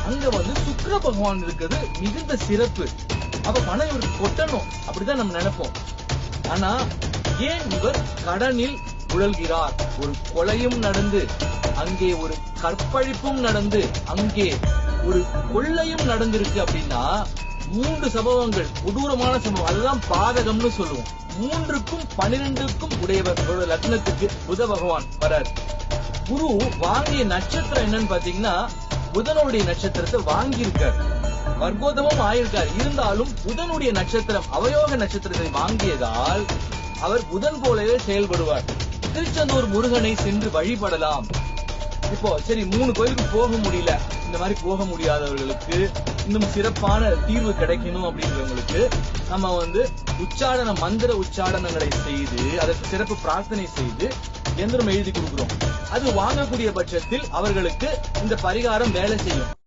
அங்க வந்து சுக்கிர பகவான் இருக்கிறது மிகுந்த சிறப்பு. அப்ப பணம் இவருக்கு கொட்டணும் அப்படிதான் நம்ம நினைப்போம். ஆனா ஏன் இவர் கடனில் உழல்கிறார்? ஒரு கொலையும் நடந்து, அங்கே ஒரு கற்பழிப்பும் நடந்து, அங்கே ஒரு கொள்ளையும் நடந்திருக்கு அப்படின்னா 3 சம்பவங்கள், கொடூரமான சம்பவம், அதுதான் பாதகம்னு சொல்லுவோம். 3க்கும் 12க்கும் உடையவர் ஒரு லக்னத்துக்கு புத பகவான் வரார். குரு வாங்கிய நட்சத்திரம் என்னன்னு பாத்தீங்கன்னா புதனுடைய நட்சத்திரத்தை வாங்கி இருக்கார். வர்க்கோதமும் ஆயிருக்கார். இருந்தாலும் புதனுடைய நட்சத்திரம் அவயோக நட்சத்திரத்தை வாங்கியதால் அவர் புதன் போலவே செயல்படுவார். திருச்செந்தூர் முருகனை சென்று வழிபடலாம். இப்போ சரி 3 கோயிலுக்கு போக முடியல, இந்த மாதிரி போக முடியாதவர்களுக்கு இன்னும் சிறப்பான தீர்வு கிடைக்கணும் அப்படின்றவங்களுக்கு நம்ம வந்து உச்சாரண மந்திர உச்சாரணங்களை செய்து அதற்கு சிறப்பு பிரார்த்தனை செய்து எந்திரம் எழுதி கொடுக்கிறோம். அது வாங்கக்கூடிய பட்சத்தில் அவர்களுக்கு இந்த பரிகாரம் வேலை செய்யும்.